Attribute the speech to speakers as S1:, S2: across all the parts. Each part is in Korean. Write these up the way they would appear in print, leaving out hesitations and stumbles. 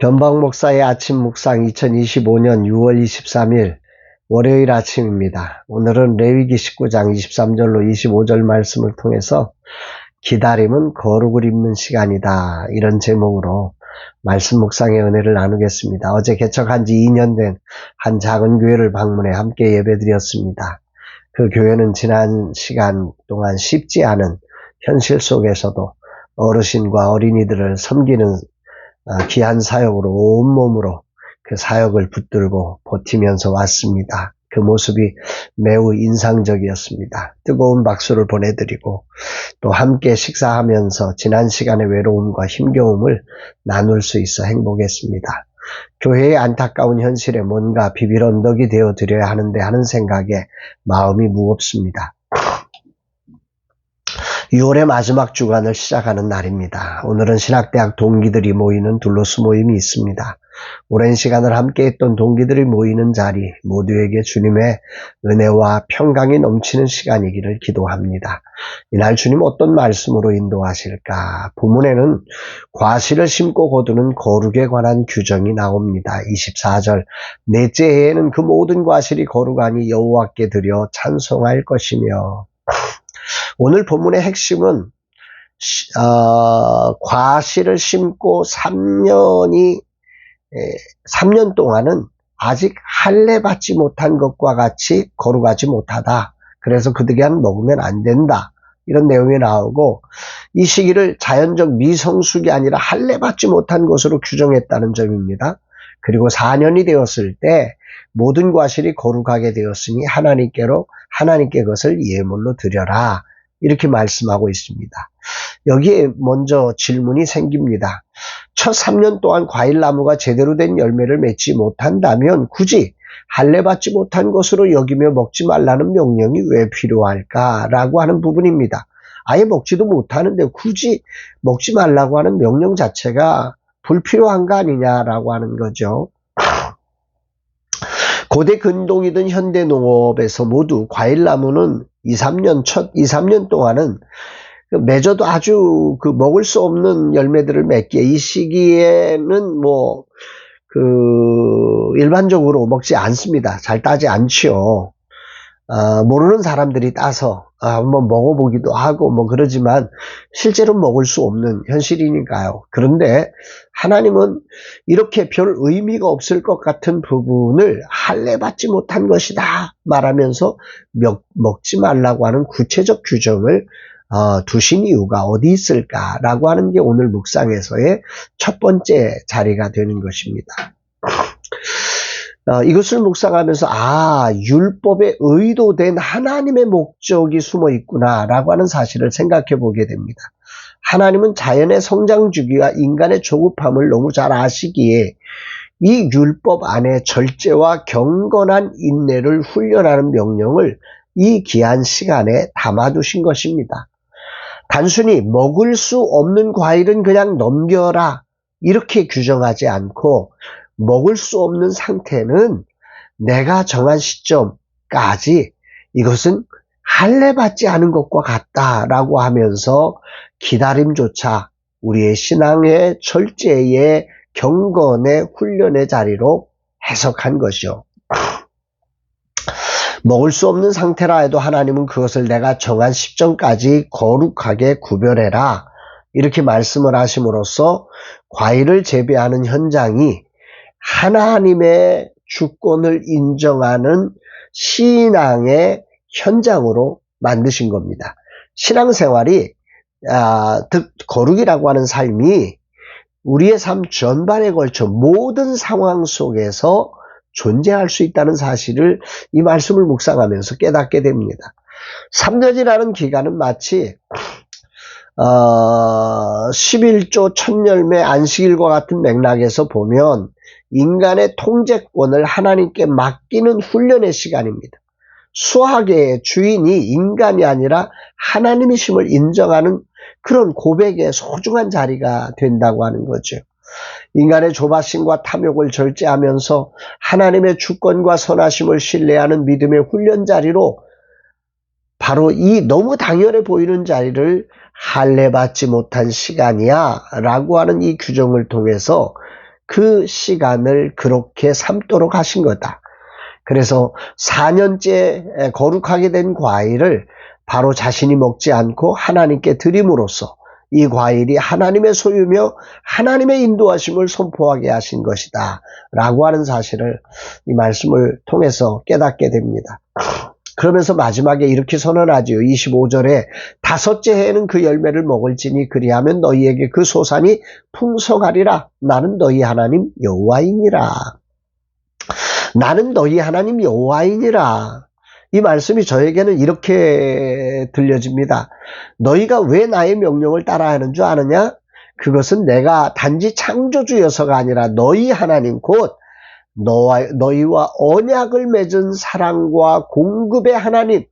S1: 변방 목사의 아침 묵상 2025년 6월 23일 월요일 아침입니다. 오늘은 레위기 19장 23절로 25절 말씀을 통해서 기다림은 거룩을 입는 시간이다, 이런 제목으로 말씀 묵상의 은혜를 나누겠습니다. 어제 개척한 지 2년 된 한 작은 교회를 방문해 함께 예배드렸습니다. 그 교회는 지난 시간 동안 쉽지 않은 현실 속에서도 어르신과 어린이들을 섬기는 귀한 사역으로 온몸으로 그 사역을 붙들고 버티면서 왔습니다. 그 모습이 매우 인상적이었습니다. 뜨거운 박수를 보내드리고 또 함께 식사하면서 지난 시간의 외로움과 힘겨움을 나눌 수 있어 행복했습니다. 교회의 안타까운 현실에 뭔가 비빌 언덕이 되어드려야 하는데 하는 생각에 마음이 무겁습니다. 6월의 마지막 주간을 시작하는 날입니다. 오늘은 신학대학 동기들이 모이는 둘로스 모임이 있습니다. 오랜 시간을 함께했던 동기들이 모이는 자리, 모두에게 주님의 은혜와 평강이 넘치는 시간이기를 기도합니다. 이날 주님 어떤 말씀으로 인도하실까? 본문에는 과실을 심고 거두는 거룩에 관한 규정이 나옵니다. 24절, 넷째 해에는 그 모든 과실이 거룩하니 여호와께 드려 찬송할 것이며. 오늘 본문의 핵심은 과실을 심고 3년 동안은 아직 할례 받지 못한 것과 같이 거룩하지 못하다. 그래서 그 기간 먹으면 안 된다, 이런 내용이 나오고, 이 시기를 자연적 미성숙이 아니라 할례 받지 못한 것으로 규정했다는 점입니다. 그리고 4년이 되었을 때 모든 과실이 거룩하게 되었으니 하나님께 그것을 예물로 드려라, 이렇게 말씀하고 있습니다. 여기에 먼저 질문이 생깁니다. 첫 3년 동안 과일나무가 제대로 된 열매를 맺지 못한다면 굳이 할례 받지 못한 것으로 여기며 먹지 말라는 명령이 왜 필요할까라고 하는 부분입니다. 아예 먹지도 못하는데 굳이 먹지 말라고 하는 명령 자체가 불필요한 거 아니냐라고 하는 거죠. 고대 근동이든 현대 농업에서 모두 과일나무는 2-3년 동안은 맺어도 아주 먹을 수 없는 열매들을 맺기에 이 시기에는 일반적으로 먹지 않습니다. 잘 따지 않지요. 모르는 사람들이 따서 한번 먹어보기도 하고 그러지만 실제로 먹을 수 없는 현실이니까요. 그런데 하나님은 이렇게 별 의미가 없을 것 같은 부분을 할례 받지 못한 것이다 말하면서 먹지 말라고 하는 구체적 규정을 두신 이유가 어디 있을까라고 하는 게 오늘 묵상에서의 첫 번째 자리가 되는 것입니다. 이것을 묵상하면서 율법에 의도된 하나님의 목적이 숨어 있구나라고 하는 사실을 생각해 보게 됩니다. 하나님은 자연의 성장 주기와 인간의 조급함을 너무 잘 아시기에 이 율법 안에 절제와 경건한 인내를 훈련하는 명령을 이 귀한 시간에 담아두신 것입니다. 단순히 먹을 수 없는 과일은 그냥 넘겨라, 이렇게 규정하지 않고 먹을 수 없는 상태는 내가 정한 시점까지 이것은 할례 받지 않은 것과 같다라고 하면서 기다림조차 우리의 신앙의 절제의 경건의 훈련의 자리로 해석한 것이요. 먹을 수 없는 상태라 해도 하나님은 그것을 내가 정한 시점까지 거룩하게 구별해라, 이렇게 말씀을 하심으로써 과일을 재배하는 현장이 하나님의 주권을 인정하는 신앙의 현장으로 만드신 겁니다. 신앙생활이 거룩이라고 하는 삶이 우리의 삶 전반에 걸쳐 모든 상황 속에서 존재할 수 있다는 사실을 이 말씀을 묵상하면서 깨닫게 됩니다. 3년이라는 기간은 마치 11조 천열매 안식일과 같은 맥락에서 보면 인간의 통제권을 하나님께 맡기는 훈련의 시간입니다. 수학의 주인이 인간이 아니라 하나님이심을 인정하는 그런 고백의 소중한 자리가 된다고 하는 거죠. 인간의 조바심과 탐욕을 절제하면서 하나님의 주권과 선하심을 신뢰하는 믿음의 훈련 자리로, 바로 이 너무 당연해 보이는 자리를 할례 받지 못한 시간이야 라고 하는 이 규정을 통해서 그 시간을 그렇게 삼도록 하신 거다. 그래서 4년째 거룩하게 된 과일을 바로 자신이 먹지 않고 하나님께 드림으로써 이 과일이 하나님의 소유며 하나님의 인도하심을 선포하게 하신 것이다 라고 하는 사실을 이 말씀을 통해서 깨닫게 됩니다. 그러면서 마지막에 이렇게 선언하지요. 25절에 다섯째 해에는 그 열매를 먹을지니 그리하면 너희에게 그 소산이 풍성하리라. 나는 너희 하나님 여호와이니라. 나는 너희 하나님 여호와이니라. 이 말씀이 저에게는 이렇게 들려집니다. 너희가 왜 나의 명령을 따라하는 줄 아느냐? 그것은 내가 단지 창조주여서가 아니라 너희 하나님 곧 너희와 언약을 맺은 사랑과 공급의 하나님,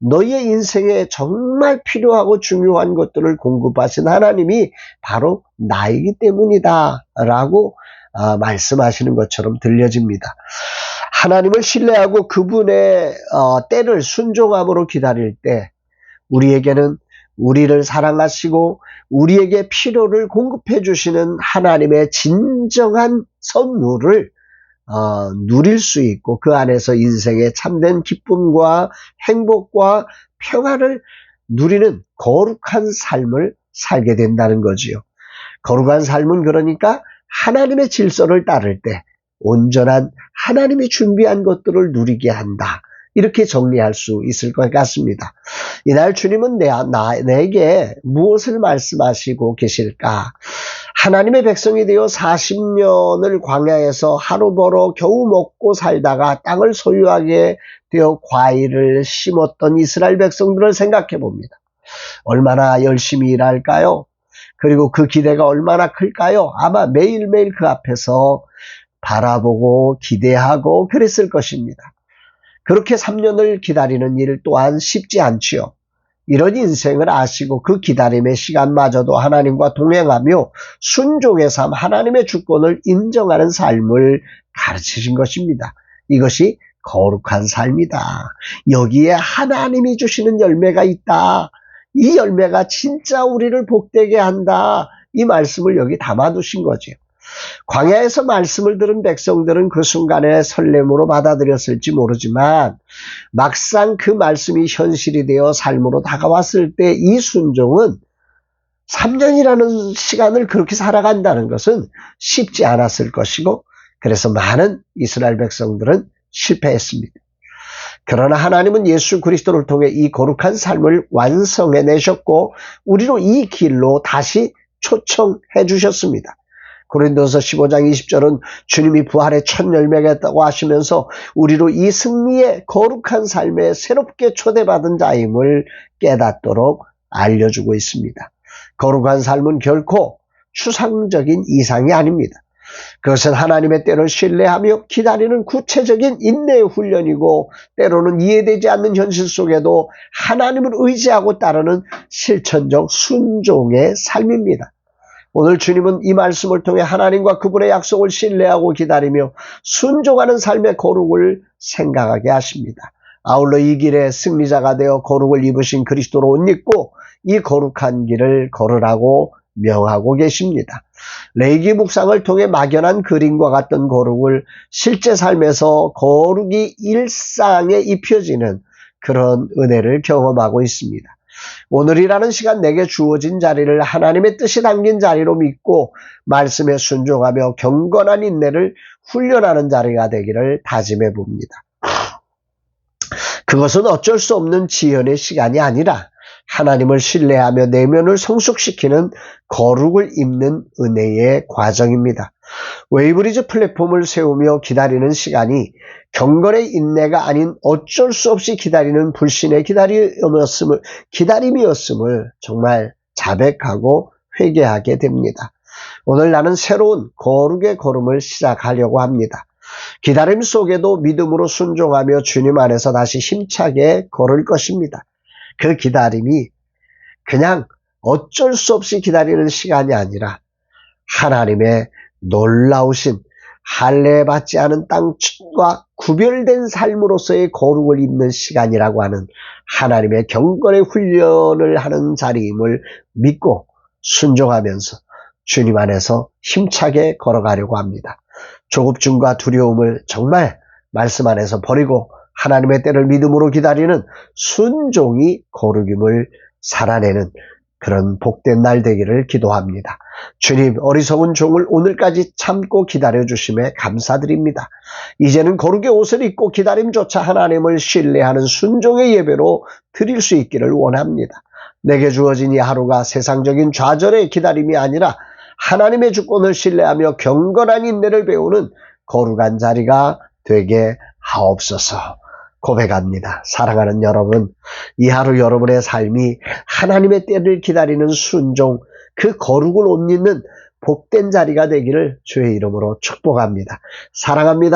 S1: 너희의 인생에 정말 필요하고 중요한 것들을 공급하신 하나님이 바로 나이기 때문이다 라고 말씀하시는 것처럼 들려집니다. 하나님을 신뢰하고 그분의 때를 순종함으로 기다릴 때 우리에게는 우리를 사랑하시고 우리에게 필요를 공급해 주시는 하나님의 진정한 선물을 누릴 수 있고 그 안에서 인생의 참된 기쁨과 행복과 평안을 누리는 거룩한 삶을 살게 된다는 거지요. 거룩한 삶은 그러니까 하나님의 질서를 따를 때 온전한 하나님이 준비한 것들을 누리게 한다. 이렇게 정리할 수 있을 것 같습니다. 이날 주님은 내게 무엇을 말씀하시고 계실까? 하나님의 백성이 되어 40년을 광야에서 하루 벌어 겨우 먹고 살다가 땅을 소유하게 되어 과일을 심었던 이스라엘 백성들을 생각해 봅니다. 얼마나 열심히 일할까요? 그리고 그 기대가 얼마나 클까요? 아마 매일매일 그 앞에서 바라보고 기대하고 그랬을 것입니다. 그렇게 3년을 기다리는 일 또한 쉽지 않지요. 이런 인생을 아시고 그 기다림의 시간마저도 하나님과 동행하며 순종의 삶, 하나님의 주권을 인정하는 삶을 가르치신 것입니다. 이것이 거룩한 삶이다. 여기에 하나님이 주시는 열매가 있다. 이 열매가 진짜 우리를 복되게 한다. 이 말씀을 여기 담아두신 거죠. 광야에서 말씀을 들은 백성들은 그 순간에 설렘으로 받아들였을지 모르지만 막상 그 말씀이 현실이 되어 삶으로 다가왔을 때 이 순종은 3년이라는 시간을 그렇게 살아간다는 것은 쉽지 않았을 것이고 그래서 많은 이스라엘 백성들은 실패했습니다. 그러나 하나님은 예수 그리스도를 통해 이 거룩한 삶을 완성해내셨고 우리로 이 길로 다시 초청해 주셨습니다. 고린도서 15장 20절은 주님이 부활의 첫 열매가 있다고 하시면서 우리로 이 승리의 거룩한 삶에 새롭게 초대받은 자임을 깨닫도록 알려주고 있습니다. 거룩한 삶은 결코 추상적인 이상이 아닙니다. 그것은 하나님의 때를 신뢰하며 기다리는 구체적인 인내의 훈련이고 때로는 이해되지 않는 현실 속에도 하나님을 의지하고 따르는 실천적 순종의 삶입니다. 오늘 주님은 이 말씀을 통해 하나님과 그분의 약속을 신뢰하고 기다리며 순종하는 삶의 거룩을 생각하게 하십니다. 아울러 이 길의 승리자가 되어 거룩을 입으신 그리스도로 옷 입고 이 거룩한 길을 걸으라고 명하고 계십니다. 레위기 묵상을 통해 막연한 그림과 같던 거룩을 실제 삶에서 거룩이 일상에 입혀지는 그런 은혜를 경험하고 있습니다. 오늘이라는 시간 내게 주어진 자리를 하나님의 뜻이 담긴 자리로 믿고 말씀에 순종하며 경건한 인내를 훈련하는 자리가 되기를 다짐해 봅니다. 그것은 어쩔 수 없는 지연의 시간이 아니라 하나님을 신뢰하며 내면을 성숙시키는 거룩을 입는 은혜의 과정입니다. 웨이브리지 플랫폼을 세우며 기다리는 시간이 경건의 인내가 아닌 어쩔 수 없이 기다리는 불신의 기다림이었음을 정말 자백하고 회개하게 됩니다. 오늘 나는 새로운 거룩의 걸음을 시작하려고 합니다. 기다림 속에도 믿음으로 순종하며 주님 안에서 다시 힘차게 걸을 것입니다. 그 기다림이 그냥 어쩔 수 없이 기다리는 시간이 아니라 하나님의 놀라우신 할례받지 않은 땅과 구별된 삶으로서의 거룩을 입는 시간이라고 하는 하나님의 경건의 훈련을 하는 자리임을 믿고 순종하면서 주님 안에서 힘차게 걸어가려고 합니다. 조급증과 두려움을 정말 말씀 안에서 버리고 하나님의 때를 믿음으로 기다리는 순종이 거룩임을 살아내는 그런 복된 날 되기를 기도합니다. 주님, 어리석은 종을 오늘까지 참고 기다려주심에 감사드립니다. 이제는 거룩의 옷을 입고 기다림조차 하나님을 신뢰하는 순종의 예배로 드릴 수 있기를 원합니다. 내게 주어진 이 하루가 세상적인 좌절의 기다림이 아니라 하나님의 주권을 신뢰하며 경건한 인내를 배우는 거룩한 자리가 되게 하옵소서. 고백합니다. 사랑하는 여러분, 이 하루 여러분의 삶이 하나님의 때를 기다리는 순종, 그 거룩을 옷 입는 복된 자리가 되기를 주의 이름으로 축복합니다. 사랑합니다.